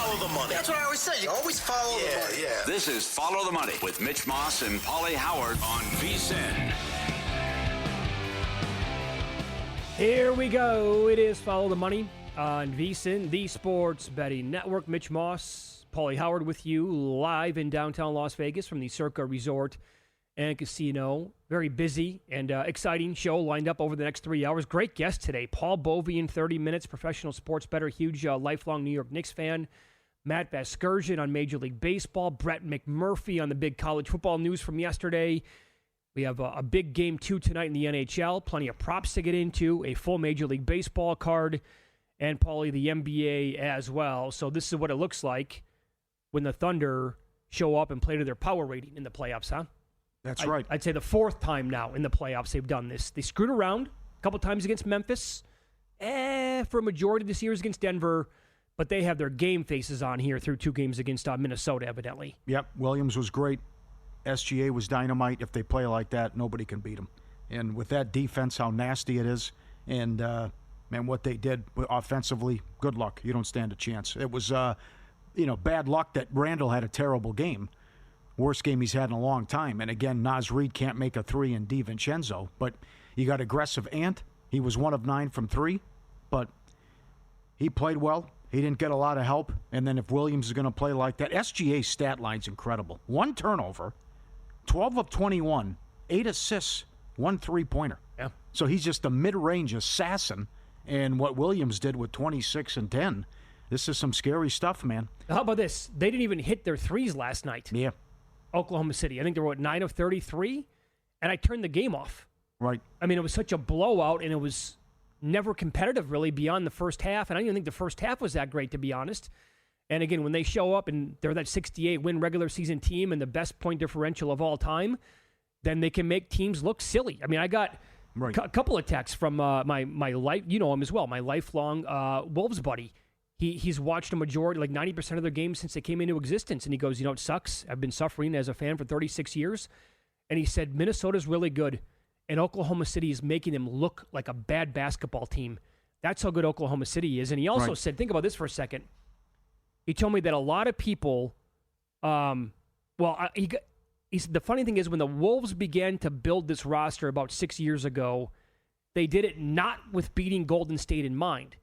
follow the money. That's what I always say. You always follow the money. Yeah. This is Follow the Money with Mitch Moss and Paulie Howard on VSiN. Here we go. It is Follow the Money on VSiN, the Sports Betting Network. Mitch Moss, Paulie Howard with you live in downtown Las Vegas from the Circa Resort and Casino. Very busy and exciting show lined up over the next 3 hours. Great guest today. Paul Bovey in 30 minutes, professional sports bettor, huge lifelong New York Knicks fan. Matt Vasgersian on Major League Baseball. Brett McMurphy on the big college football news from yesterday. We have a big game 2 tonight in the NHL. Plenty of props to get into. A full Major League Baseball card. And, Paulie, the NBA as well. So this is what it looks like when the Thunder show up and play to their power rating in the playoffs, huh? That's right. I'd say the fourth time now in the playoffs they've done this. They screwed around a couple times against Memphis. For a majority of the series against Denver. But they have their game faces on here through 2 games against Minnesota, evidently. Yep, Williams was great. SGA was dynamite. If they play like that, nobody can beat them. And with that defense, how nasty it is, and man, what they did offensively, good luck. You don't stand a chance. It was, bad luck that Randall had a terrible game. Worst game he's had in a long time. And again, Naz Reid can't make a 3 in DiVincenzo. But you got aggressive Ant. He was 1 of 9 from 3, but he played well. He didn't get a lot of help. And then if Williams is going to play like that, SGA's stat line's incredible. 1 turnover, 12 of 21, 8 assists, 1 3-pointer. Yeah. So he's just a mid-range assassin. And what Williams did with 26 and 10, this is some scary stuff, man. How about this? They didn't even hit their threes last night. Yeah. Oklahoma City. I think they were, 9 of 33? And I turned the game off. Right. I mean, it was such a blowout, and it was never competitive, really, beyond the first half. And I don't even think the first half was that great, to be honest. And again, when they show up and they're that 68-win regular season team and the best point differential of all time, then they can make teams look silly. I mean, I got a couple of texts from my life, you know him as well, my lifelong Wolves buddy. He's watched a majority, like 90% of their games since they came into existence. And he goes, it sucks. I've been suffering as a fan for 36 years. And he said, Minnesota's really good. And Oklahoma City is making them look like a bad basketball team. That's how good Oklahoma City is. And he also said, think about this for a second. He told me that a lot of people, he said the funny thing is when the Wolves began to build this roster about 6 years ago, they did it not with beating Golden State in mind.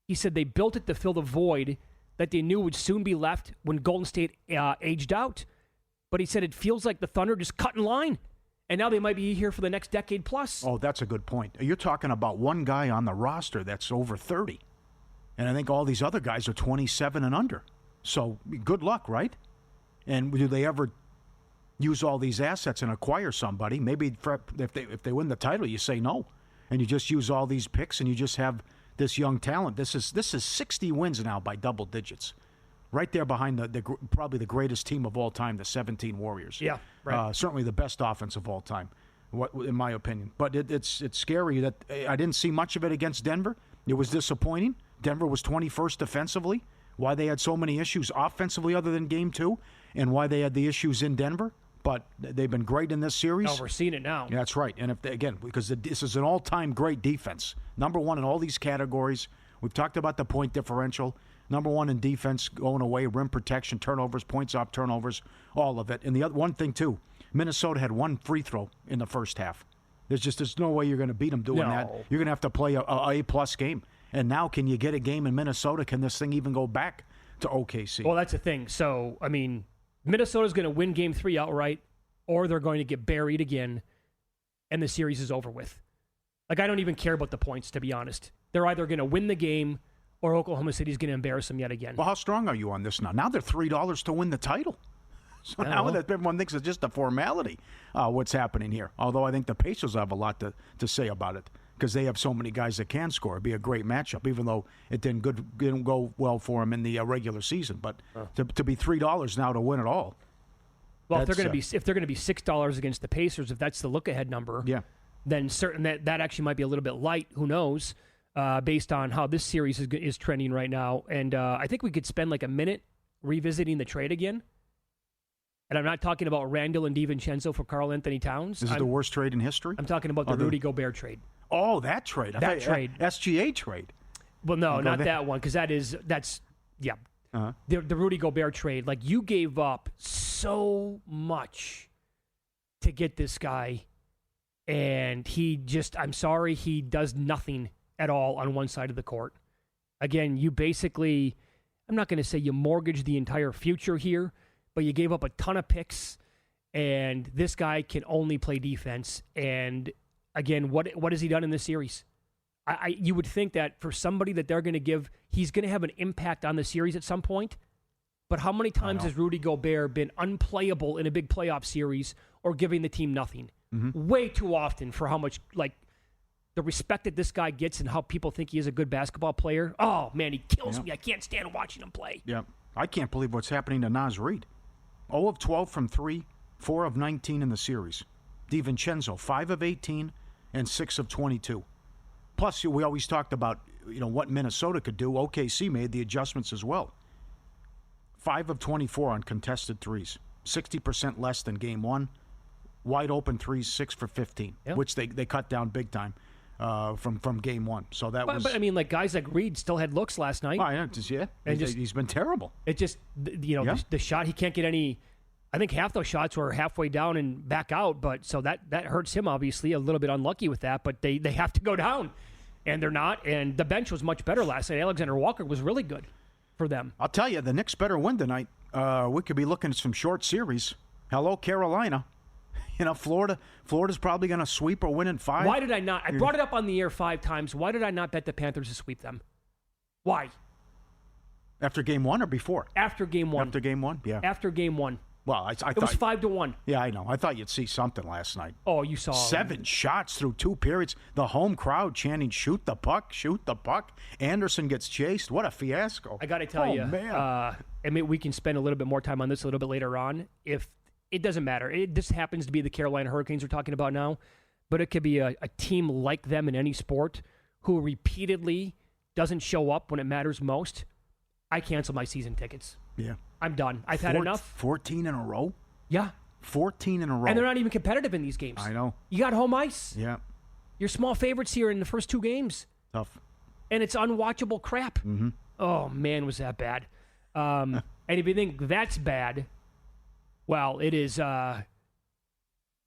He said they built it to fill the void that they knew would soon be left when Golden State aged out. But he said it feels like the Thunder just cut in line. And now they might be here for the next decade plus. Oh, that's a good point. You're talking about one guy on the roster that's over 30. And I think all these other guys are 27 and under. So good luck, right? And do they ever use all these assets and acquire somebody? Maybe if they win the title, you say no. And you just use all these picks and you just have this young talent. This is 60 wins now by double digits. Right there behind probably the greatest team of all time, the 17 Warriors. Yeah, right. Certainly the best offense of all time, in my opinion. But it's scary that I didn't see much of it against Denver. It was disappointing. Denver was 21st defensively. Why they had so many issues offensively other than Game 2, and why they had the issues in Denver. But they've been great in this series. Oh, we're seeing it now. Yeah, that's right. And because this is an all-time great defense. Number 1 in all these categories. We've talked about the point differential. Number 1 in defense going away, rim protection, turnovers, points off turnovers, all of it. And the other one thing, too, Minnesota had 1 free throw in the first half. There's no way you're going to beat them doing that. You're going to have to play a A-plus game. And now can you get a game in Minnesota? Can this thing even go back to OKC? Well, that's the thing. So, I mean, Minnesota's going to win Game 3 outright, or they're going to get buried again, and the series is over with. Like, I don't even care about the points, to be honest. They're either going to win the game or Oklahoma City's going to embarrass them yet again. Well, how strong are you on this now? Now they're $3 to win the title. So now that everyone thinks it's just a formality, what's happening here. Although I think the Pacers have a lot to say about it because they have so many guys that can score. It'd be a great matchup, even though it didn't go well for them in the regular season. But to be $3 now to win it all. Well, if they're going to be $6 against the Pacers, if that's the look-ahead number, then certain that actually might be a little bit light. Who knows? Based on how this series is trending right now. And I think we could spend like a minute revisiting the trade again. And I'm not talking about Randall and DiVincenzo for Karl Anthony Towns. Is it the worst trade in history? I'm talking about the Rudy Gobert trade. Oh, that trade. That trade. SGA trade. Well, no, not that one, because that's the Rudy Gobert trade. Like, you gave up so much to get this guy, and I'm sorry, he does nothing at all on one side of the court. Again, you basically, I'm not going to say you mortgaged the entire future here, but you gave up a ton of picks, and this guy can only play defense. And again, what has he done in this series? You would think that for somebody that they're going to give, he's going to have an impact on the series at some point. But how many times has Rudy Gobert been unplayable in a big playoff series or giving the team nothing? Way too often for how much, like, the respect that this guy gets and how people think he is a good basketball player. Oh, man, he kills me. I can't stand watching him play. Yeah. I can't believe what's happening to Naz Reid. 0 of 12 from 3, 4 of 19 in the series. DiVincenzo, 5 of 18 and 6 of 22. Plus, we always talked about, what Minnesota could do. OKC made the adjustments as well. 5 of 24 on contested threes. 60% less than game one. Wide open threes, 6 for 15, which they cut down big time from game one. So that was. But I mean, like, guys like Reed still had looks last night. He's been terrible. It just, the shot, he can't get any. I think half those shots were halfway down and back out, but so that hurts him, obviously. A little bit unlucky with that, but they have to go down, and they're not. And the bench was much better last night. Alexander Walker was really good for them. I'll tell you, the Knicks better win tonight. We could be looking at some short series. Hello, Carolina. Florida's probably going to sweep or win in 5. Why did I not? I brought it up on the air 5 times. Why did I not bet the Panthers to sweep them? Why? After game 1 or before? After game 1. After game 1, yeah. After game 1. Well, I thought it was 5-1. Yeah, I know. I thought you'd see something last night. Oh, you saw 7 shots through 2 periods. The home crowd chanting, "Shoot the puck, shoot the puck." Anderson gets chased. What a fiasco! I got to tell you, man. I mean, we can spend a little bit more time on this a little bit later on. If it doesn't matter, this happens to be the Carolina Hurricanes we're talking about now, but it could be a team like them in any sport who repeatedly doesn't show up when it matters most. I cancel my season tickets. Yeah. I'm done. I've had enough. 14 in a row? Yeah. 14 in a row. And they're not even competitive in these games. I know. You got home ice. Yeah. You're small favorites here in the first 2 games. Tough. And it's unwatchable crap. Mm-hmm. Oh, man, was that bad. And if you think that's bad, well, it is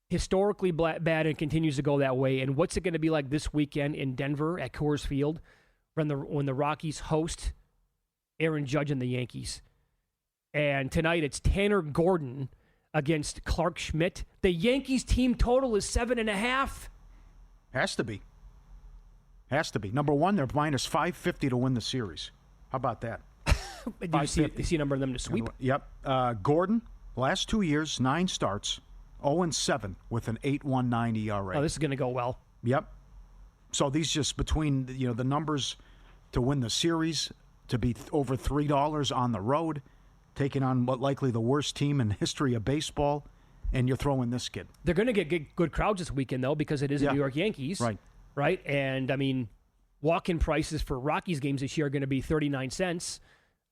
historically bad and continues to go that way. And what's it going to be like this weekend in Denver at Coors Field when the Rockies host Aaron Judge and the Yankees? And tonight it's Tanner Gordon against Clark Schmidt. The Yankees team total is 7.5. Has to be. Number one, they're minus 550 to win the series. How about that? Do you see a number of them to sweep? Yep. Gordon, last 2 years, 9 starts, 0-7 with an 8.19 ERA. Oh, this is going to go well. Yep. So these just between the numbers to win the series, to be over $3 on the road, taking on what likely the worst team in the history of baseball, and you're throwing this kid. They're going to get good crowds this weekend, though, because it is the New York Yankees. Right? And, I mean, walk-in prices for Rockies games this year are going to be 39 cents.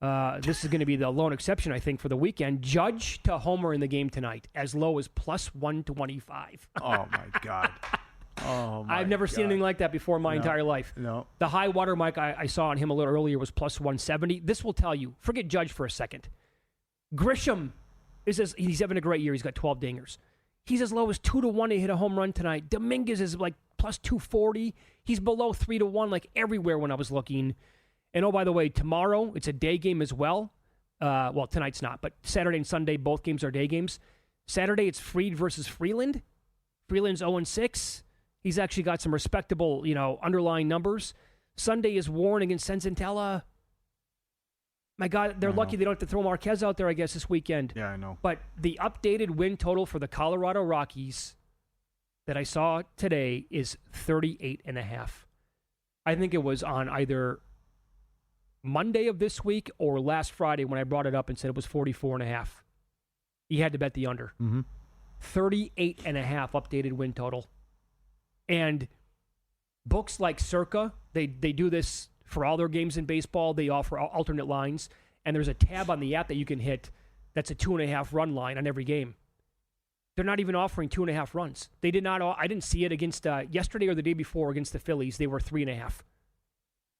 This is going to be the lone exception, I think, for the weekend. Judge to homer in the game tonight, as low as plus 125. Oh, my God. I've never seen anything like that before in my entire life. No. The high water mark I saw on him a little earlier was plus 170. This will tell you. Forget Judge for a second. Grisham he's having a great year. He's got 12 dingers. He's as low as 2-1 to hit a home run tonight. Dominguez is like plus 240. He's below 3-1 like everywhere when I was looking. And oh, by the way, tomorrow it's a day game as well. Well, tonight's not, but Saturday and Sunday, both games are day games. Saturday it's Fried versus Freeland. Freeland's 0-6. He's actually got some respectable, underlying numbers. Sunday is Warren against Senzatella. My God, they're lucky they don't have to throw Marquez out there, I guess, this weekend. Yeah, I know. But the updated win total for the Colorado Rockies that I saw today is 38.5. I think it was on either Monday of this week or last Friday when I brought it up and said it was 44.5. You had to bet the under. 38.5 updated win total. And books like Circa, they do this for all their games in baseball. They offer alternate lines, and there's a tab on the app that you can hit that's a 2.5 run line on every game. They're not even offering 2.5 runs. They did not. I didn't see it against yesterday or the day before against the Phillies. They were 3.5.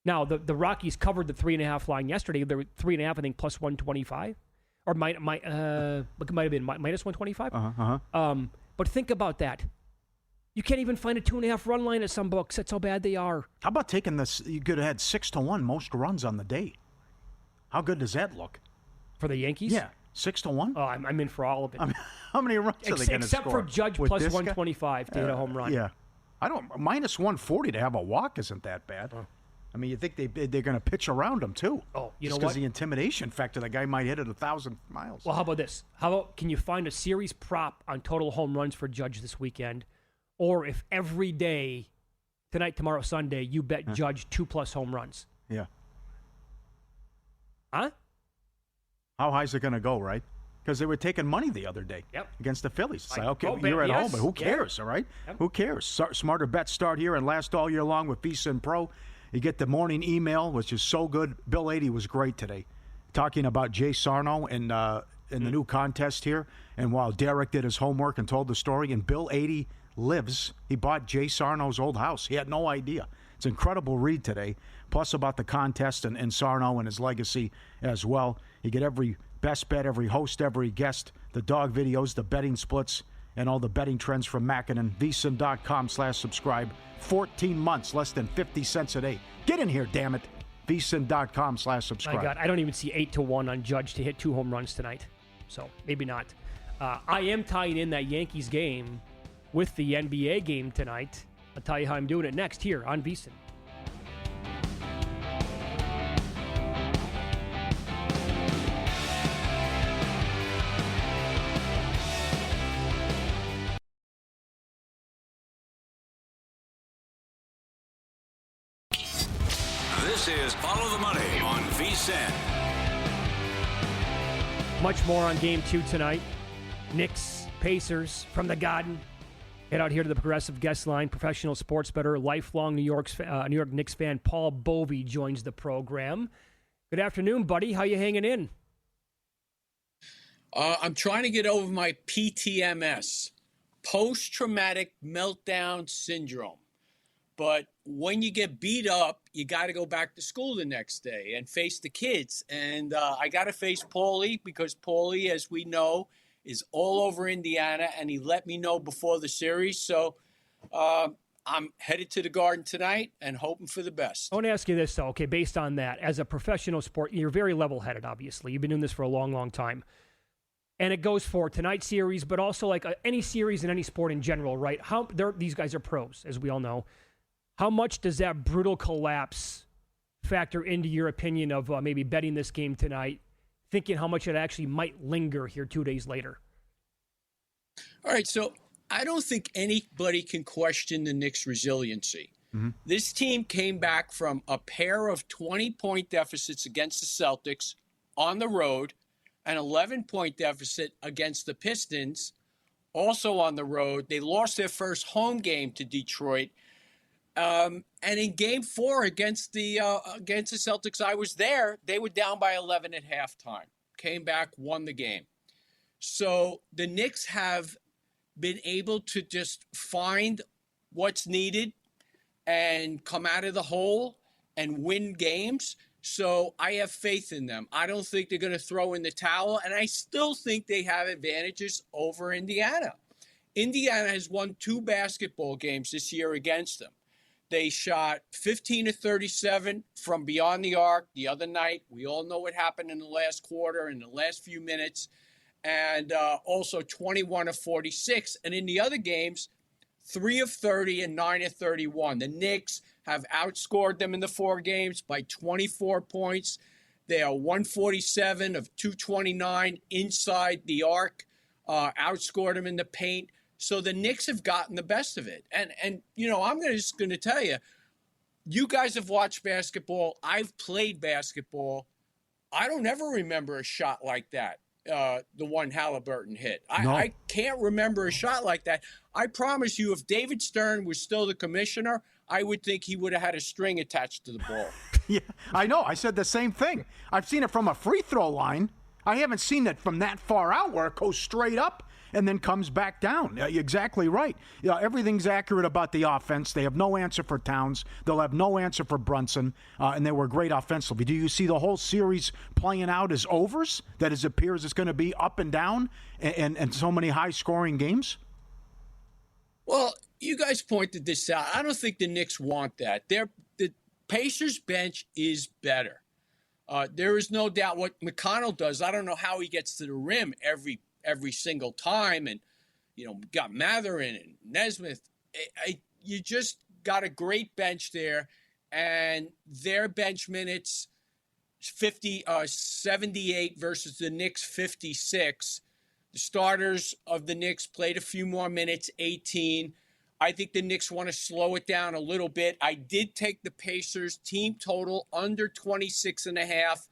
Now, the Rockies covered the 3.5 line yesterday. They were 3.5, I think, plus 125. Or it might have been minus 125. But think about that. You can't even find a 2.5 run line at some books. That's how bad they are. How about taking this? You could have had 6-1 most runs on the day. How good does that look? For the Yankees? Yeah, 6-1. Oh, I'm in for all of it. How many runs are they going to score? Except for Judge with plus this guy? 125 to hit a home run. Yeah, minus 140 to have a walk isn't that bad. I mean, you think they're going to pitch around him too? Oh, you know what? Because the intimidation factor, the guy might hit it 1,000 miles. Well, how about this? Can you find a series prop on total home runs for Judge this weekend? Or if every day, tonight, tomorrow, Sunday, you bet Judge 2+ home runs. Yeah. Huh? How high is it going to go, right? Because they were taking money the other day against the Phillies. It's like, okay, you're at home, but who cares, all right? Yep. Who cares? Smarter bets start here and last all year long with VSiN Pro. You get the morning email, which is so good. Bill 80 was great today, talking about Jay Sarno and in the new contest here. And while Derek did his homework and told the story, and Bill 80 he bought Jay Sarno's old house. He had no idea. It's an incredible read today. Plus about the contest and Sarno and his legacy as well. You get every best bet, every host, every guest, the dog videos, the betting splits, and all the betting trends from Mackinnon. VSiN.com/subscribe. 14 months, less than 50 cents a day. Get in here, damn it. VSiN.com/subscribe. My God, I don't even see 8-1 on Judge to hit 2 home runs tonight. So maybe not. I am tying in that Yankees game with the NBA game tonight. I'll tell you how I'm doing it next here on VSiN. This is Follow the Money on VSiN. Much more on Game 2 tonight. Knicks, Pacers from the Garden. Head out here to the Progressive Guest Line. Professional sports bettor, lifelong New York Knicks fan Paul Bovey joins the program. Good afternoon, buddy. How you hanging in? I'm trying to get over my PTMS, post-traumatic meltdown syndrome. But when you get beat up, you got to go back to school the next day and face the kids. And I got to face Paulie because Paulie, as we know, is all over Indiana, and he let me know before the series. So I'm headed to the Garden tonight and hoping for the best. I want to ask you this, though, okay, based on that. As a professional sport, you're very level-headed, obviously. You've been doing this for a long, long time. And it goes for tonight's series, but also like any series in any sport in general, right? These guys are pros, as we all know. How much does that brutal collapse factor into your opinion of maybe betting this game tonight, thinking how much it actually might linger here 2 days later? All right, so I don't think anybody can question the Knicks' resiliency. Mm-hmm. This team came back from a pair of 20-point deficits against the Celtics on the road, an 11-point deficit against the Pistons, also on the road. They lost their first home game to Detroit. And in Game 4 against the Celtics, I was there. They were down by 11 at halftime. Came back, won the game. So the Knicks have been able to just find what's needed and come out of the hole and win games. So I have faith in them. I don't think they're going to throw in the towel, and I still think they have advantages over Indiana. Indiana has won 2 basketball games this year against them. They shot 15 of 37 from beyond the arc the other night. We all know what happened in the last quarter, in the last few minutes. And also 21 of 46. And in the other games, 3 of 30 and 9 of 31. The Knicks have outscored them in the 4 games by 24 points. They are 147 of 229 inside the arc, outscored them in the paint. So the Knicks have gotten the best of it. And you know, I'm just going to tell you, you guys have watched basketball. I've played basketball. I don't ever remember a shot like that, the one Halliburton hit. I can't remember a shot like that. I promise you, if David Stern was still the commissioner, I would think he would have had a string attached to the ball. Yeah, I know. I said the same thing. I've seen it from a free throw line. I haven't seen it from that far out where it goes straight up and then comes back down. You're exactly right. Everything's accurate about the offense. They have no answer for Towns. They'll have no answer for Brunson, and they were great offensively. Do you see the whole series playing out as overs, that it appears it's going to be up and down and so many high-scoring games? Well, you guys pointed this out. I don't think the Knicks want that. The Pacers bench is better. There is no doubt what McConnell does. I don't know how he gets to the rim every single time. And, got Matherin and Nesmith. You just got a great bench there. And their bench minutes, 78 versus the Knicks 56. The starters of the Knicks played a few more minutes, 18. I think the Knicks want to slow it down a little bit. I did take the Pacers team total under 26.5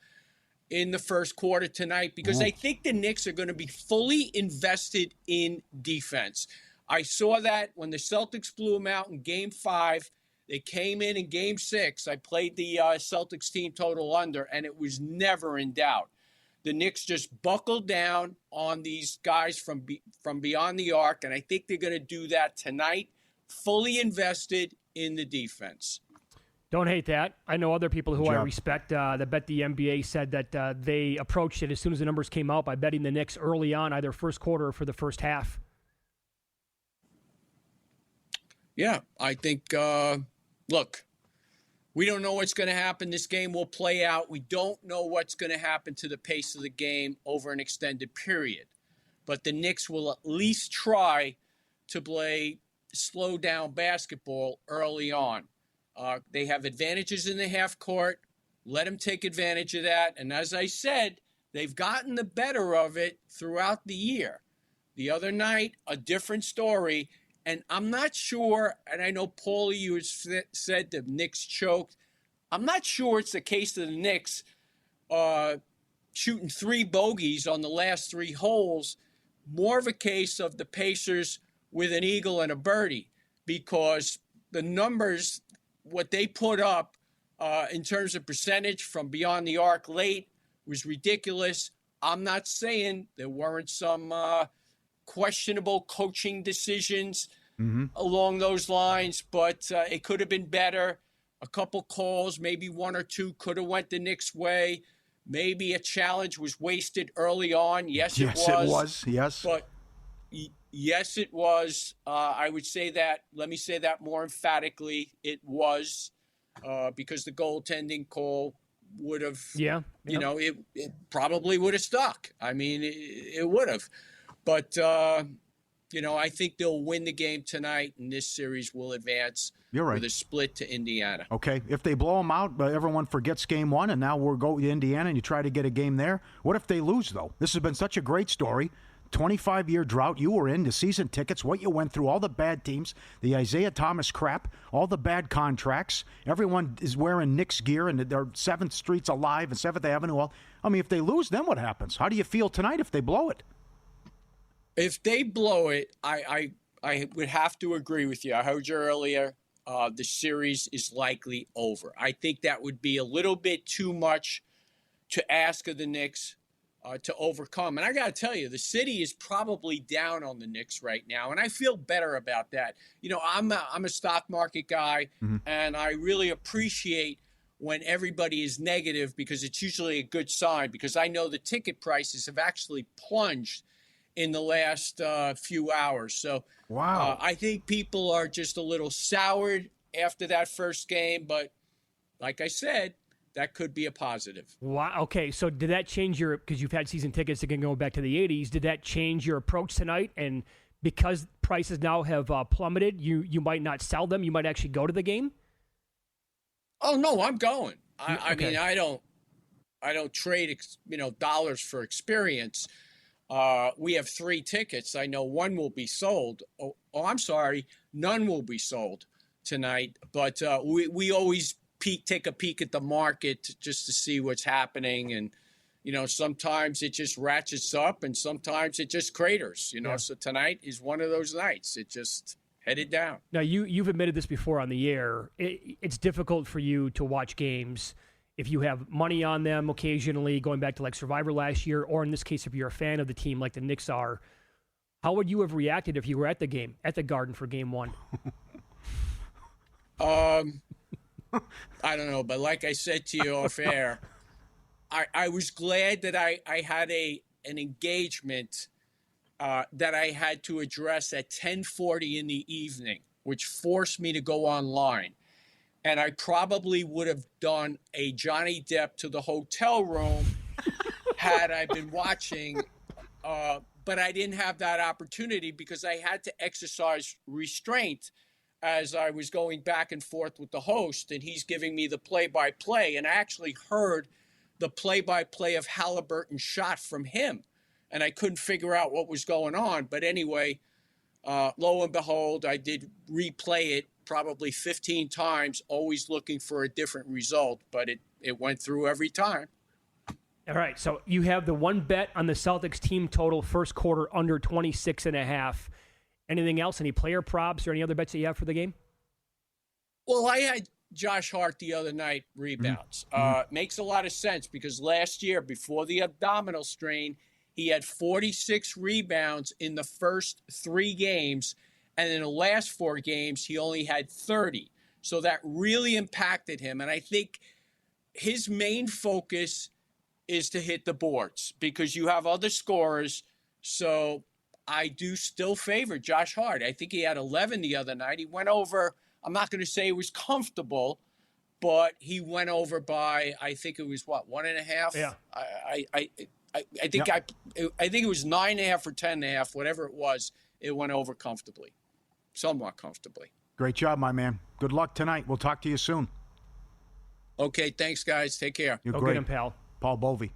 in the first quarter tonight because I think the Knicks are going to be fully invested in defense. I saw that when the Celtics blew them out in Game 5. They came in Game 6. I played the Celtics team total under, and it was never in doubt. The Knicks just buckled down on these guys from beyond the arc, and I think they're going to do that tonight, fully invested in the defense. Don't hate that. I know other people who I respect that bet the NBA said that they approached it as soon as the numbers came out by betting the Knicks early on, either first quarter or for the first half. Yeah, I think, look, we don't know what's going to happen. This game will play out. We don't know what's going to happen to the pace of the game over an extended period. But the Knicks will at least try to play slow down basketball early on. They have advantages in the half court. Let them take advantage of that. And as I said, they've gotten the better of it throughout the year. The other night, a different story. And I'm not sure, and I know, Paulie, you said the Knicks choked. I'm not sure it's the case of the Knicks shooting 3 bogeys on the last 3 holes. More of a case of the Pacers with an eagle and a birdie, because the numbers, what they put up in terms of percentage from beyond the arc late was ridiculous. I'm not saying there weren't some questionable coaching decisions along those lines, but it could have been better. A couple calls, maybe 1 or 2 could have went the Knicks' way. Maybe a challenge was wasted early on. Yes, it was. Yes. But yes, it was. I would say that. Let me say that more emphatically. It was because the goaltending call would have, it probably would have stuck. I mean, it would have. But, I think they'll win the game tonight, and this series will advance with a split to Indiana. Okay. If they blow them out, everyone forgets Game 1, and now we'll go to Indiana and you try to get a game there. What if they lose, though? This has been such a great story. 25-year drought. You were in the season tickets, what you went through, all the bad teams, the Isaiah Thomas crap, all the bad contracts. Everyone is wearing Knicks gear, and their 7th Street's alive and 7th Avenue. I mean, if they lose, then what happens? How do you feel tonight if they blow it? If they blow it, I would have to agree with you. I heard you earlier. The series is likely over. I think that would be a little bit too much to ask of the Knicks to overcome. And I got to tell you, the city is probably down on the Knicks right now, and I feel better about that. I'm a stock market guy, and I really appreciate when everybody is negative because it's usually a good sign, because I know the ticket prices have actually plunged in the last few hours. So I think people are just a little soured after that first game. But like I said, that could be a positive. Wow. Okay, so did that change because you've had season tickets that can go back to the 80s, did that change your approach tonight? And because prices now have plummeted, you might not sell them? You might actually go to the game? Oh, no, I'm going. I mean, I don't trade, dollars for experience. We have 3 tickets. I know 1 will be sold. Oh, I'm sorry. None will be sold tonight. But we always take a peek at the market just to see what's happening. And, sometimes it just ratchets up and sometimes it just craters, So tonight is one of those nights. It just headed down. Now, you've admitted this before on the air. It's difficult for you to watch games if you have money on them occasionally, going back to like Survivor last year, or in this case, if you're a fan of the team like the Knicks are, how would you have reacted if you were at the game, at the Garden for Game 1? I don't know, but like I said to you off air, I was glad that I had an engagement that I had to address at 10:40 in the evening, which forced me to go online. And I probably would have done a Johnny Depp to the hotel room had I been watching, but I didn't have that opportunity because I had to exercise restraint as I was going back and forth with the host, and he's giving me the play-by-play. And I actually heard the play-by-play of Halliburton's shot from him, and I couldn't figure out what was going on. But anyway, lo and behold, I did replay it probably 15 times, always looking for a different result, but it went through every time. All right, so you have the one bet on the Celtics team total first quarter under 26.5. Anything else? Any player props or any other bets that you have for the game? Well, I had Josh Hart the other night rebounds. Makes a lot of sense because last year, before the abdominal strain, he had 46 rebounds in the first 3 games, and in the last 4 games, he only had 30. So that really impacted him, and I think his main focus is to hit the boards because you have other scorers. So I do still favor Josh Hart. I think he had 11 the other night. He went over, I'm not going to say it was comfortable, but he went over by, I think it was 1.5? Yeah. I think it was 9.5 or 10.5, whatever it was. It went over comfortably, somewhat comfortably. Great job, my man. Good luck tonight. We'll talk to you soon. Okay, thanks, guys. Take care. You're Go great. get him, pal. Paul Bovey,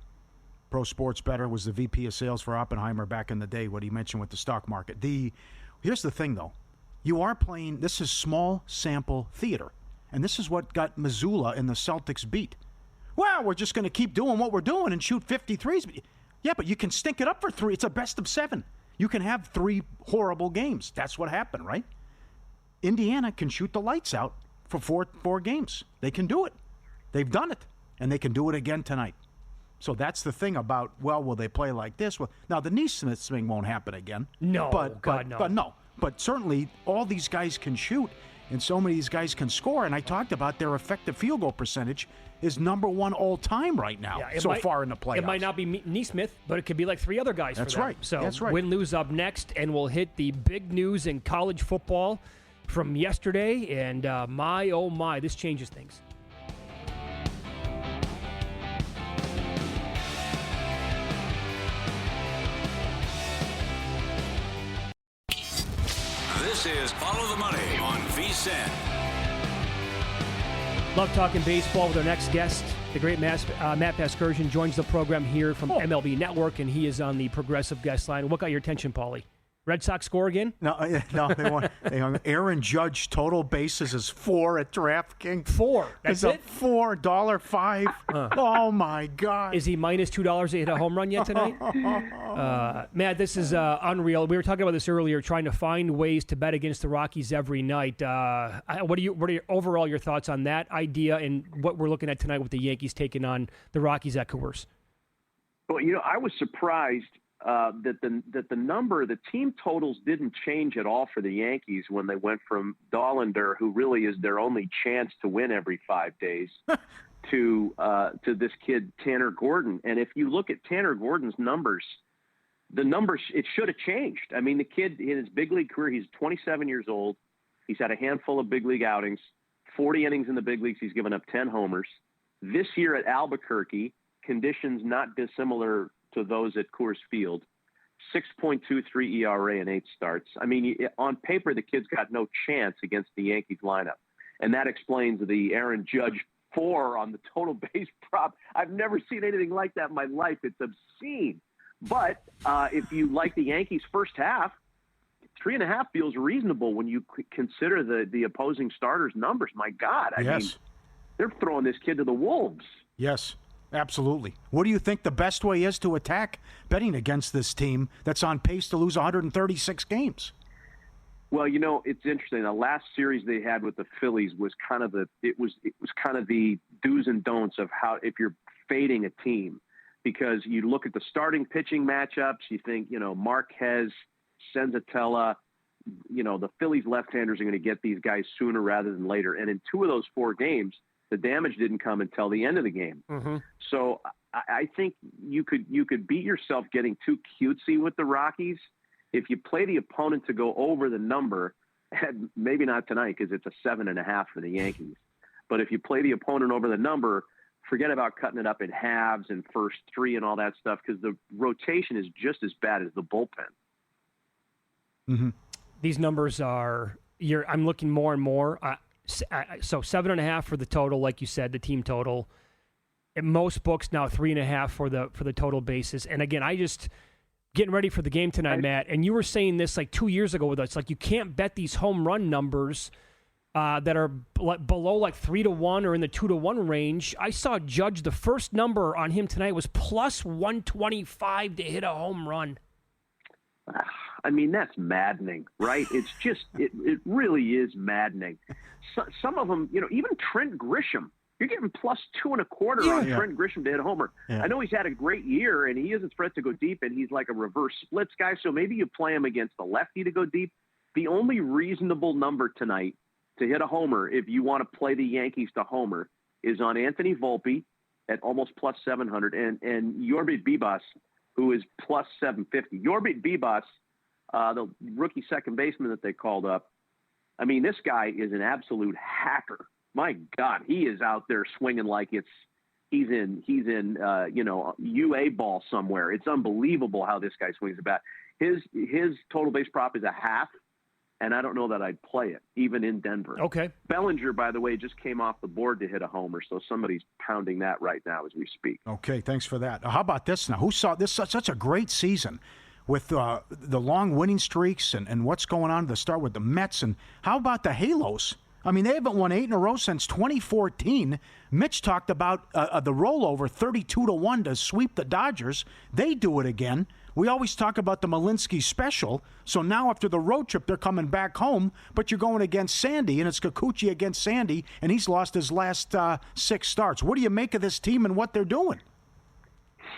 Pro Sports Bettor, was the VP of sales for Oppenheimer back in the day, what he mentioned with the stock market. Here's the thing, though. You are playing, this is small sample theater, and this is what got Missoula and the Celtics beat. Well, we're just going to keep doing what we're doing and shoot 53s. Yeah, but you can stink it up for 3. It's a best of 7. You can have 3 horrible games. That's what happened, right? Indiana can shoot the lights out for four games. They can do it. They've done it, and they can do it again tonight. So that's the thing about, well, will they play like this? Well, now, the Neesmith thing won't happen again. No, no. But certainly, all these guys can shoot, and so many of these guys can score. And I talked about their effective field goal percentage is number 1 all-time right now far in the playoffs. It might not be Neesmith, but it could be like 3 other guys That's for them. right. So That's right. Win-lose up next, and we'll hit the big news in college football from yesterday. And my, oh my, this changes things. This is Follow the Money on VSiN. Love talking baseball with our next guest. The great Matt Vasgersian joins the program here from MLB Network, and he is on the Progressive guest line. What got your attention, Paulie? Red Sox score again? No, they won. Aaron Judge total bases is 4 at DraftKings. 4. That's it's it? a $4.05. Oh my God! Is he minus $2 to hit a home run yet tonight? Matt, this is unreal. We were talking about this earlier, trying to find ways to bet against the Rockies every night. What are your overall your thoughts on that idea and what we're looking at tonight with the Yankees taking on the Rockies at Coors? Well, I was surprised that the team totals didn't change at all for the Yankees when they went from Dollander, who really is their only chance to win every 5 days, to this kid Tanner Gordon. And if you look at Tanner Gordon's numbers, it should have changed. I mean, the kid in his big league career, he's 27 years old. He's had a handful of big league outings, 40 innings in the big leagues. He's given up 10 homers. This year at Albuquerque, conditions not dissimilar to those at Coors Field, 6.23 ERA in 8 starts. I mean, on paper, the kid's got no chance against the Yankees lineup. And that explains the Aaron Judge 4 on the total base prop. I've never seen anything like that in my life. It's obscene. But if you like the Yankees first half, 3.5 feels reasonable when you consider the opposing starters' numbers. My God. I mean, they're throwing this kid to the wolves. Yes. Absolutely. What do you think the best way is to attack betting against this team that's on pace to lose 136 games? Well, it's interesting. The last series they had with the Phillies was kind of the do's and don'ts of how if you're fading a team, because you look at the starting pitching matchups, you think, Marquez, Senzatella, the Phillies left-handers are going to get these guys sooner rather than later. And in 2 of those 4 games, the damage didn't come until the end of the game. Mm-hmm. So I think you could beat yourself getting too cutesy with the Rockies. If you play the opponent to go over the number, maybe not tonight because it's a 7.5 for the Yankees. But if you play the opponent over the number, forget about cutting it up in halves and first 3 and all that stuff, because the rotation is just as bad as the bullpen. Mm-hmm. These numbers are I'm looking more and more. So 7.5 for the total, like you said, the team total. At most books now 3.5 for the total bases. And again, I just getting ready for the game tonight, Matt. And you were saying this like 2 years ago with us. Like you can't bet these home run numbers that are below like 3-1 or in the 2-1 range. I saw Judge. The first number on him tonight was plus 125 to hit a home run. I mean, that's maddening, right? It's just, it really is maddening. Some of them, even Trent Grisham, you're getting plus 2.25 on Trent Grisham to hit a homer. Yeah. I know he's had a great year and he isn't threat to go deep and he's like a reverse splits guy. So maybe you play him against the lefty to go deep. The only reasonable number tonight to hit a homer, if you want to play the Yankees to homer, is on Anthony Volpe at almost plus 700 and Yorbit Bibas, who is plus 750. Yorbit Bibas, the rookie second baseman that they called up, I mean, this guy is an absolute hacker. My God, he is out there swinging like he's in UA ball somewhere. It's unbelievable how this guy swings the bat. His total base prop is 0.5, and I don't know that I'd play it even in Denver. Okay. Bellinger, by the way, just came off the board to hit a homer, so somebody's pounding that right now as we speak. Okay, thanks for that. How about this now? Who saw this? Such a great season with the long winning streaks and what's going on to start with the Mets. And how about the Halos? I mean, they haven't won 8 in a row since 2014. Mitch talked about the rollover 32-1 to sweep the Dodgers. They do it again. We always talk about the Malinsky special. So now after the road trip, they're coming back home, but you're going against Sandy, and it's Kikuchi against Sandy, and he's lost his last 6 starts. What do you make of this team and what they're doing?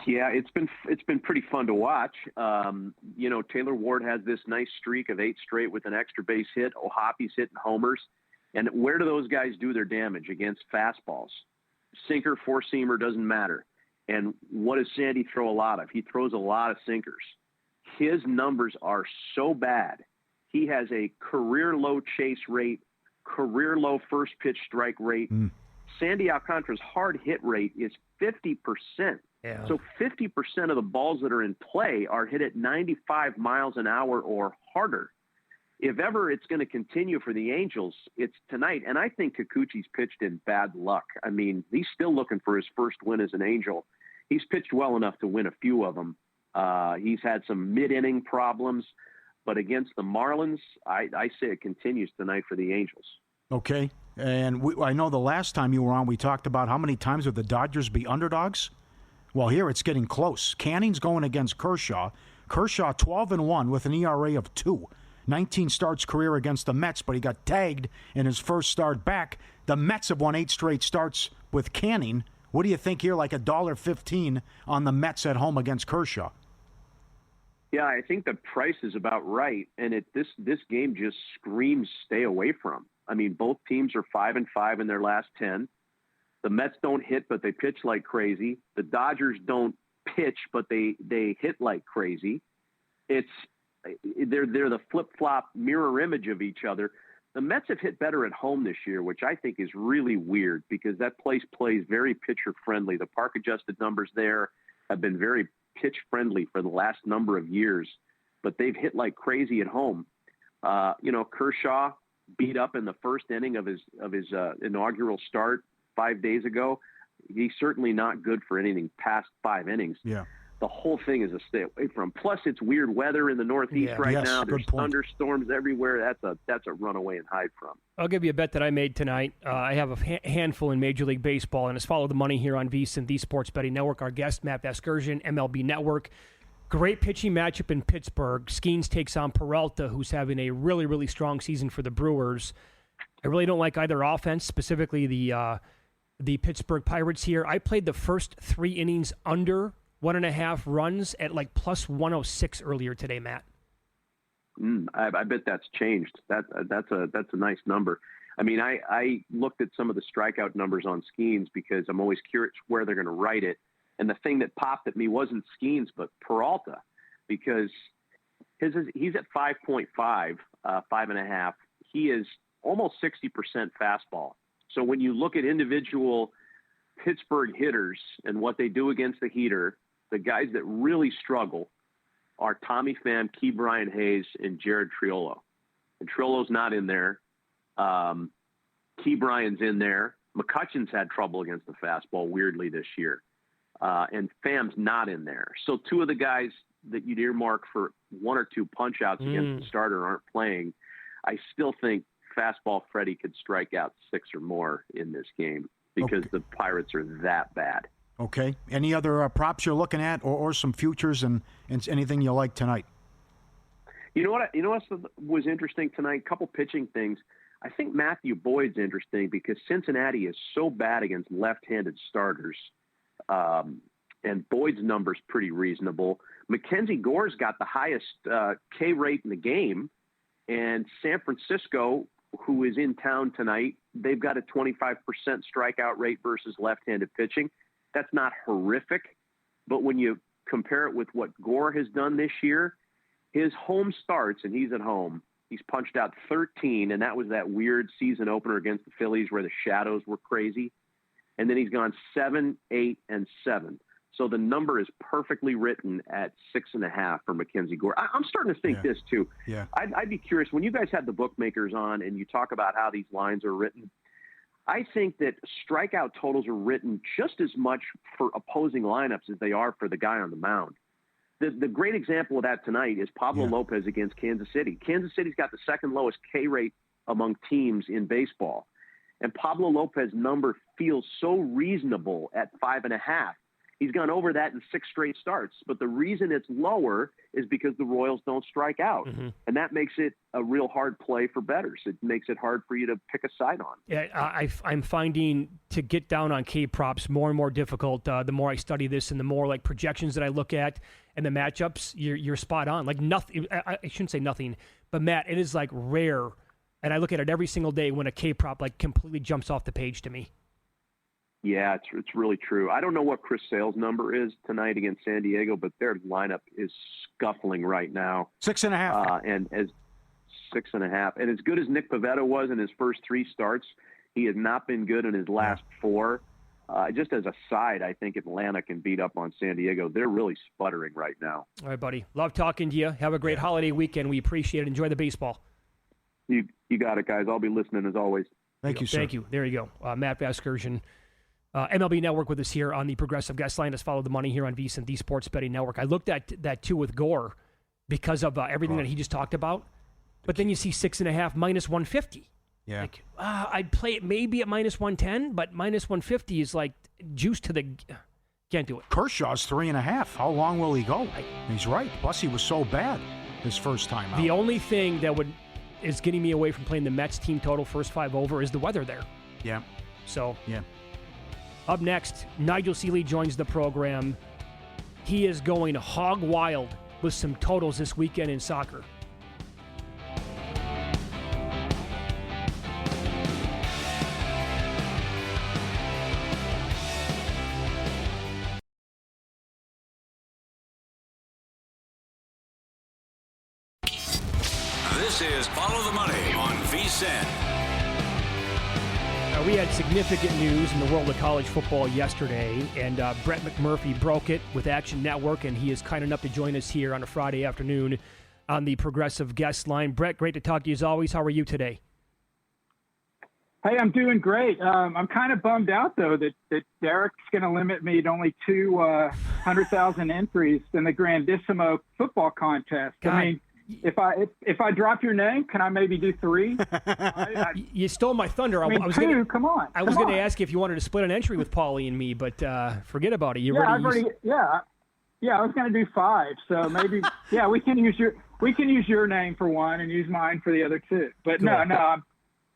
Yeah, it's been pretty fun to watch. Taylor Ward has this nice streak of 8 straight with an extra base hit. Ohapi's hitting homers. And where do those guys do their damage? Against fastballs. Sinker, four-seamer, doesn't matter. And what does Sandy throw a lot of? He throws a lot of sinkers. His numbers are so bad. He has a career-low chase rate, career-low first-pitch strike rate. Sandy Alcantara's hard hit rate is 50%. Yeah. So 50% of the balls that are in play are hit at 95 miles an hour or harder. If ever it's going to continue for the Angels, it's tonight. And I think Kikuchi's pitched in bad luck. I mean, he's still looking for his first win as an Angel. He's pitched well enough to win a few of them. He's had some mid-inning problems. But against the Marlins, I say it continues tonight for the Angels. Okay. And I know the last time you were on, we talked about how many times would the Dodgers be underdogs? Well, here it's getting close. Canning's going against Kershaw. Kershaw 12-1 with an ERA of 2. 19 starts career against the Mets, but he got tagged in his first start back. The Mets have won 8 straight starts with Canning. What do you think here, like $1.15 on the Mets at home against Kershaw? Yeah, I think the price is about right, and this game just screams stay away from. I mean, both teams are 5-5 in their last 10. The Mets don't hit, but they pitch like crazy. The Dodgers don't pitch, but they hit like crazy. They're the flip-flop mirror image of each other. The Mets have hit better at home this year, which I think is really weird because that place plays very pitcher-friendly. The park-adjusted numbers there have been very pitch-friendly for the last number of years, but they've hit like crazy at home. Kershaw beat up in the first inning of his inaugural start 5 days ago. He's certainly not good for anything past 5 innings. Yeah. The whole thing is a stay away from. Plus, it's weird weather in the Northeast now. There's thunderstorms everywhere. That's a run away and hide from. I'll give you a bet that I made tonight. I have a handful in Major League Baseball, and it's Follow the Money here on VSiN, the Sports Betting Network. Our guest, Matt Vasgersian, MLB Network. Great pitching matchup in Pittsburgh. Skeens takes on Peralta, who's having a really, really strong season for the Brewers. I really don't like either offense, specifically the the Pittsburgh Pirates here. I played the first 3 innings under 1.5 runs at like plus 106 earlier today, Matt. I bet that's changed. That's a nice number. I mean, I looked at some of the strikeout numbers on Skeens because I'm always curious where they're going to write it. And the thing that popped at me wasn't Skeens, but Peralta, because he's at 5.5, 5.5. He is almost 60% fastball. So when you look at individual Pittsburgh hitters and what they do against the heater, the guys that really struggle are Tommy Pham, Key Brian Hayes, and Jared Triolo. And Triolo's not in there. Key Brian's in there. McCutcheon's had trouble against the fastball weirdly this year. And Pham's not in there. So 2 of the guys that you'd earmark for 1 or 2 punch-outs against the starter aren't playing. I still think fastball Freddie could strike out 6 or more in this game because the Pirates are that bad. Okay. Any other props you're looking at or some futures and anything you like tonight? You know what was interesting tonight? A couple pitching things. I think Matthew Boyd's interesting because Cincinnati is so bad against left-handed starters. And Boyd's number's pretty reasonable. Mackenzie Gore's got the highest K rate in the game. And San Francisco, who is in town tonight, they've got a 25% strikeout rate versus left-handed pitching. That's not horrific. But when you compare it with what Gore has done this year, his home starts, and he's at home, he's punched out 13, and that was that weird season opener against the Phillies where the shadows were crazy. And then he's gone 7, 8, and 7. So the number is perfectly written at 6.5 for Mackenzie Gore. I'm starting to think this too. Yeah. I'd be curious when you guys had the bookmakers on and you talk about how these lines are written. I think that strikeout totals are written just as much for opposing lineups as they are for the guy on the mound. The great example of that tonight is Pablo Lopez against Kansas City. Kansas City's got the second lowest K rate among teams in baseball. And Pablo Lopez's number feels so reasonable at 5.5. He's gone over that in 6 straight starts. But the reason it's lower is because the Royals don't strike out. Mm-hmm. And that makes it a real hard play for bettors. It makes it hard for you to pick a side on. Yeah, I'm finding to get down on K props more and more difficult the more I study this and the more like projections that I look at and the matchups. You're spot on. Like nothing. I shouldn't say nothing, but Matt, it is like rare. And I look at it every single day when a K prop like completely jumps off the page to me. Yeah, it's really true. I don't know what Chris Sale's number is tonight against San Diego, but their lineup is scuffling right now. 6.5. And as 6.5. And as good as Nick Pivetta was in his first 3 starts, he has not been good in his last 4. Just as a side, I think Atlanta can beat up on San Diego. They're really sputtering right now. All right, buddy. Love talking to you. Have a great holiday weekend. We appreciate it. Enjoy the baseball. You got it, guys. I'll be listening as always. Thank you, sir. Thank you. There you go. Matt Vasgersian. MLB Network with us here on the Progressive Guest Line. Has followed the money here on VSiN, the Sports Betting Network. I looked at that too with Gore because of everything that he just talked about. But then you see 6.5 minus 150. Yeah. Like, I'd play it maybe at minus 110, but minus 150 is like juice to the. Can't do it. Kershaw's 3.5. How long will he go? He's right. Plus, he was so bad his first time out. The only thing that is getting me away from playing the Mets team total first 5 over is the weather there. Yeah. So. Yeah. Up next, Nigel Seeley joins the program. He is going hog wild with some totals this weekend in soccer. This is Follow the Money on VSiN. We had significant news in the world of college football yesterday, and Brett McMurphy broke it with Action Network, and he is kind enough to join us here on a Friday afternoon on the Progressive Guest Line. Brett, great to talk to you as always. How are you today? Hey, I'm doing great. I'm kind of bummed out, though, that Derek's going to limit me to only 200,000 entries in the Grandissimo football contest. God. I mean, if I drop your name, can I maybe do 3? You stole my thunder. I was 2, come on. I was going to ask you if you wanted to split an entry with Paulie and me, but forget about it. I was going to do 5. So maybe, we can use your name for one and use mine for the other 2. But cool. no,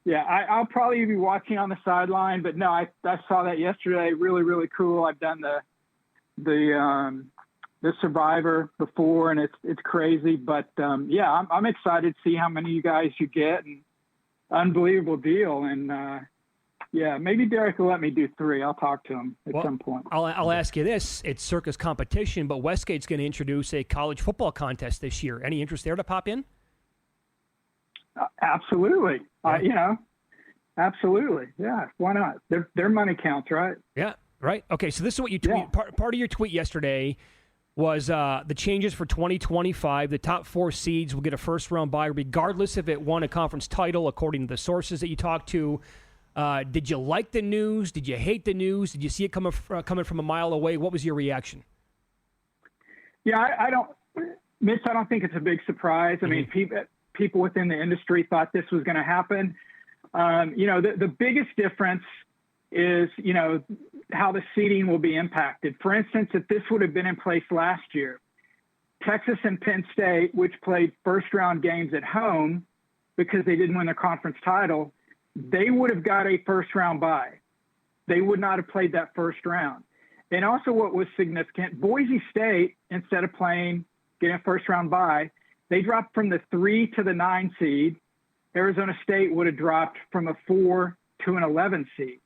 Yeah, I'll probably be watching on the sideline, but no, I saw that yesterday. Really, really cool. I've done the Survivor before, and it's crazy. But yeah, I'm excited to see how many of you guys you get, and unbelievable deal. And yeah, maybe Derek will let me do 3. I'll talk to him at some point. I'll ask you this: it's Circus competition, but Westgate's going to introduce a college football contest this year. Any interest there to pop in? Absolutely. Absolutely. Yeah. Why not? Their money counts, right? Yeah. Right. Okay. So this is what you tweet. Yeah. Part of your tweet yesterday was the changes for 2025. The top 4 seeds will get a first-round bye, regardless if it won a conference title, according to the sources that you talked to. Did you like the news? Did you hate the news? Did you see it coming from a mile away? What was your reaction? Yeah, I don't, Mitch. I don't think it's a big surprise. I mean, people within the industry thought this was going to happen. The biggest difference is, how the seeding will be impacted. For instance, if this would have been in place last year, Texas and Penn State, which played first-round games at home because they didn't win the conference title, they would have got a first-round bye. They would not have played that first round. And also what was significant, Boise State, instead of getting a first-round bye, they dropped from the 3 to the 9 seed. Arizona State would have dropped from a 4 to an 11 seed.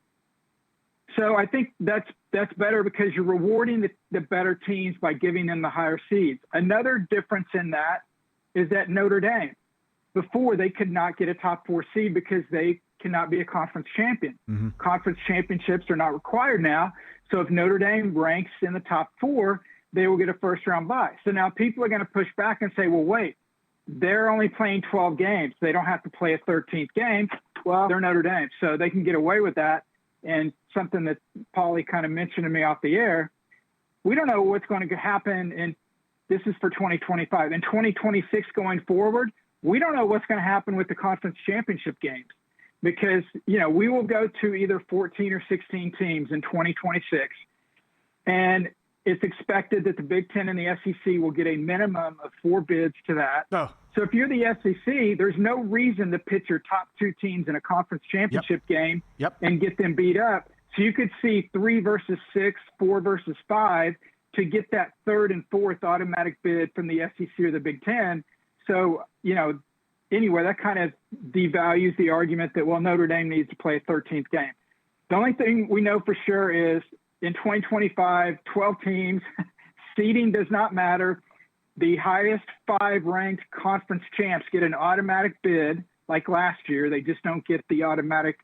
So I think that's better because you're rewarding the better teams by giving them the higher seeds. Another difference in that is that Notre Dame, before they could not get a top 4 seed because they cannot be a conference champion. Mm-hmm. Conference championships are not required now. So if Notre Dame ranks in the top 4, they will get a first-round bye. So now people are going to push back and say, well, wait, they're only playing 12 games. They don't have to play a 13th game. Well, they're Notre Dame, so they can get away with that. And something that Paulie kind of mentioned to me off the air, we don't know what's going to happen, and this is for 2025. In 2026 going forward, we don't know what's going to happen with the conference championship games because, we will go to either 14 or 16 teams in 2026. And it's expected that the Big Ten and the SEC will get a minimum of 4 bids to that. Oh. So if you're the SEC, there's no reason to pitch your top 2 teams in a conference championship game and get them beat up. So you could see 3 versus 6, 4 versus 5 to get that 3rd and 4th automatic bid from the SEC or the Big Ten. So, anyway, that kind of devalues the argument that, Notre Dame needs to play a 13th game. The only thing we know for sure is in 2025, 12 teams, seeding does not matter. The highest 5 ranked conference champs get an automatic bid like last year. They just don't get the automatic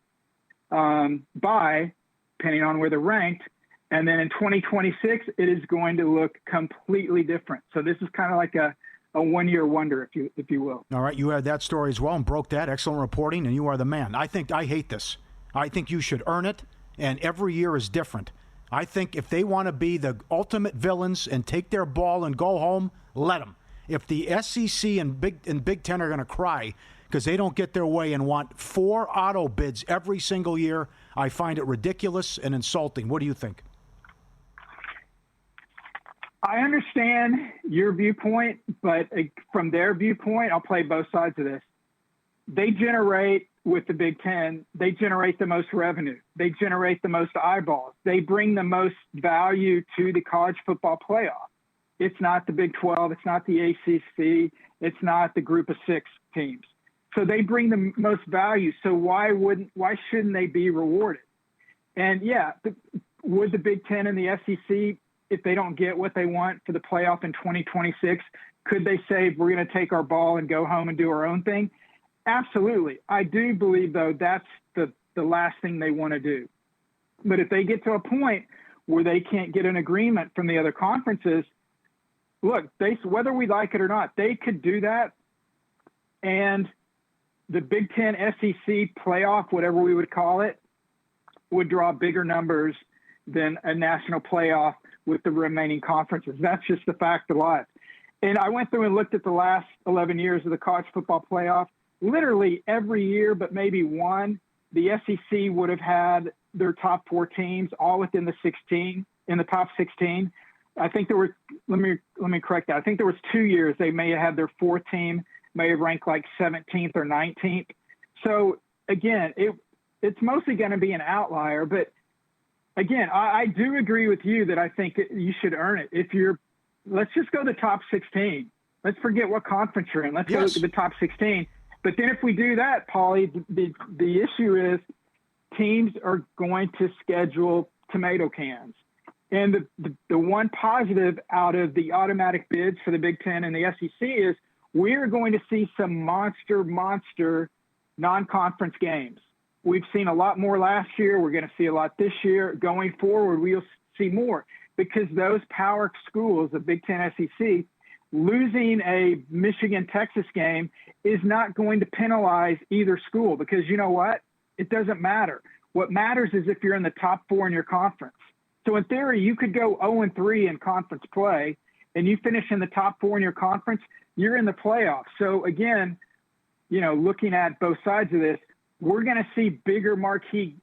bye, depending on where they're ranked. And then in 2026, it is going to look completely different. So this is kind of like a one-year wonder, if you will. All right, you had that story as well and broke that. Excellent reporting, and you are the man. I hate this. I think you should earn it, and every year is different. I think if they want to be the ultimate villains and take their ball and go home, let them. If the SEC and Big Ten are going to cry because they don't get their way and want 4 auto bids every single year, I find it ridiculous and insulting. What do you think? I understand your viewpoint, but from their viewpoint, I'll play both sides of this. They generate, with the Big Ten, they generate the most revenue. They generate the most eyeballs. They bring the most value to the college football playoff. It's not the Big 12. It's not the ACC. It's not the group of 6 teams. So they bring the most value. So why shouldn't they be rewarded? And would the Big Ten and the SEC, if they don't get what they want for the playoff in 2026, could they say we're going to take our ball and go home and do our own thing? Absolutely. I do believe, though, that's the last thing they want to do. But if they get to a point where they can't get an agreement from the other conferences, look, whether we like it or not, they could do that. And the Big Ten SEC playoff, whatever we would call it, would draw bigger numbers than a national playoff with the remaining conferences. That's just the fact of life. And I went through and looked at the last 11 years of the college football playoff. Literally every year, but maybe one, the SEC would have had their top 4 teams all within the 16, in the top 16. I think there were, let me correct that. I think there was 2 years they may have had their 4th team, may have ranked like 17th or 19th. So again, it's mostly going to be an outlier. But again, I do agree with you that I think you should earn it. Let's just go the top 16. Let's forget what conference you're in. Let's go to the top 16. But then if we do that, Paulie, the issue is teams are going to schedule tomato cans. And the one positive out of the automatic bids for the Big Ten and the SEC is we're going to see some monster non-conference games. We've seen a lot more last year. We're going to see a lot this year. Going forward, we'll see more because those power schools, the Big Ten, SEC, losing a Michigan-Texas game is not going to penalize either school because you know what? It doesn't matter. What matters is if you're in the top 4 in your conference. So in theory, you could go 0-3 in conference play, and you finish in the top 4 in your conference, you're in the playoffs. So again, looking at both sides of this, we're going to see bigger marquee,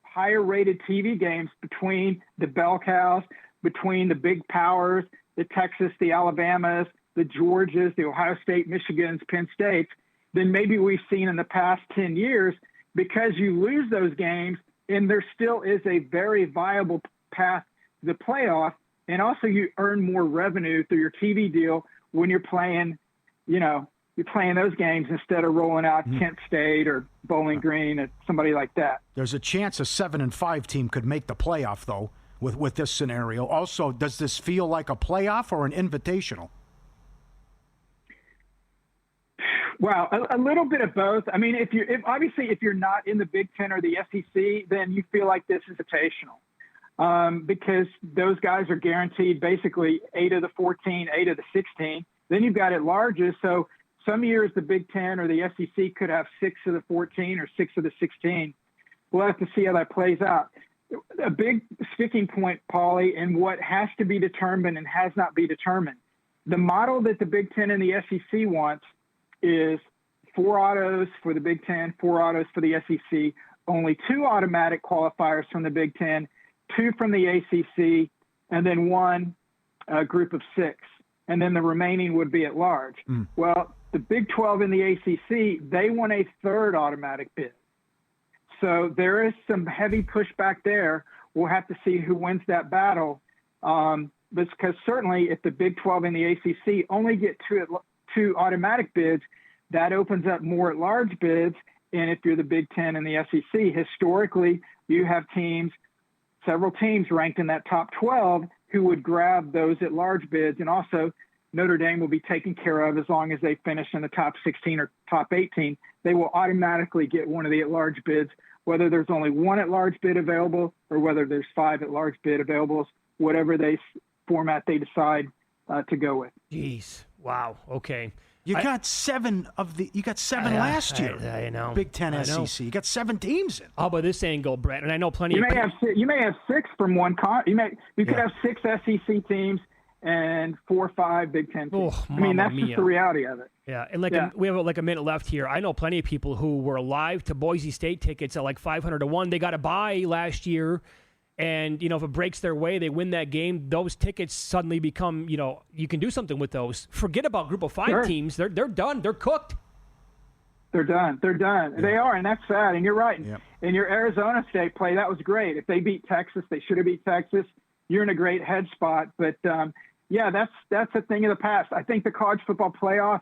higher-rated TV games between the bell cows, between the big powers, the Texas, the Alabamas, the Georgias, the Ohio State, Michigans, Penn States, than maybe we've seen in the past 10 years because you lose those games and there still is a very viable path to the playoff. And also you earn more revenue through your TV deal when you're playing, you're playing those games instead of rolling out Kent State or Bowling Green or somebody like that. There's a chance a 7-5 team could make the playoff, though, with this scenario. Also, does this feel like a playoff or an invitational? Well, a little bit of both. I mean, if you're not in the Big Ten or the SEC, then you feel like this is invitational because those guys are guaranteed basically 8 of the 14, 8 of the 16. Then you've got at-larges. So some years the Big Ten or the SEC could have 6 of the 14 or 6 of the 16. We'll have to see how that plays out. A big sticking point, Paulie, and what has to be determined and has not been determined. The model that the Big Ten and the SEC wants is 4 autos for the Big Ten, 4 autos for the SEC, only 2 automatic qualifiers from the Big Ten, 2 from the ACC, and then 1 group of 6. And then the remaining would be at large. Well, the Big 12 and the ACC, they want a 3rd automatic bid. So there is some heavy pushback there. We'll have to see who wins that battle. Because certainly if the Big 12 and the ACC only get 2 automatic bids, that opens up more at-large bids. And if you're the Big Ten and the SEC, historically, you have several teams ranked in that top 12 who would grab those at-large bids. And also Notre Dame will be taken care of as long as they finish in the top 16 or top 18. They will automatically get one of the at-large bids, whether there's only 1 at-large bid available or whether there's 5 at-large bid available, whatever format they decide to go with. Jeez. Wow. Okay. You got 7 last year. I know. Big Ten, SEC. You got 7 teams in. How about this angle, Brett? And I know plenty. You may have 6 from one You could have 6 SEC teams and 4 or 5 Big Ten teams. Oh, I mean, that's just the reality of it. Yeah, and we have like a minute left here. I know plenty of people who were live to Boise State tickets at like 500 to 1. They got a buy last year. And, if it breaks their way, they win that game, those tickets suddenly become, you can do something with those. Forget about group of 5 teams. They're done. They're cooked. They're done. Yeah. They are, and that's sad. And you're right. Yeah. In your Arizona State play, that was great. If they beat Texas, they should have beat Texas. You're in a great head spot. But, that's a thing of the past. I think the college football playoff,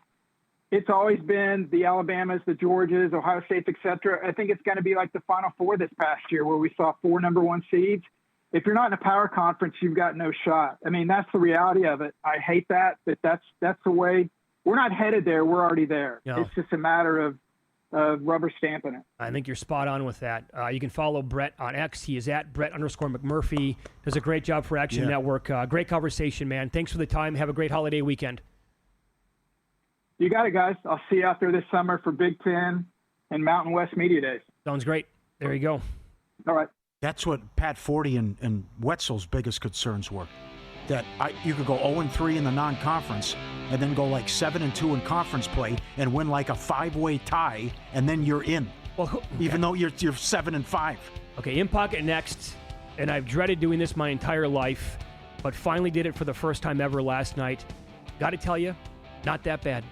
it's always been the Alabamas, the Georgias, Ohio State, et cetera. I think it's going to be like the Final Four this past year where we saw 4 number 1 seeds. If you're not in a power conference, you've got no shot. I mean, that's the reality of it. I hate that, but that's the way. We're not headed there. We're already there. No. It's just a matter of rubber stamping it. I think you're spot on with that. You can follow Brett on X. He is at Brett_McMurphy. Does a great job for Action Network. Great conversation, man. Thanks for the time. Have a great holiday weekend. You got it, guys. I'll see you out there this summer for Big Ten and Mountain West Media Days. Sounds great. There you go. All right. That's what Pat Forty and Wetzel's biggest concerns were. That you could go 0-3 in the non-conference and then go like 7-2 in conference play and win like a 5-way tie, and then you're in. Well, even though you're 7-5. Okay, In Pocket next. And I've dreaded doing this my entire life, but finally did it for the first time ever last night. Got to tell you, not that bad.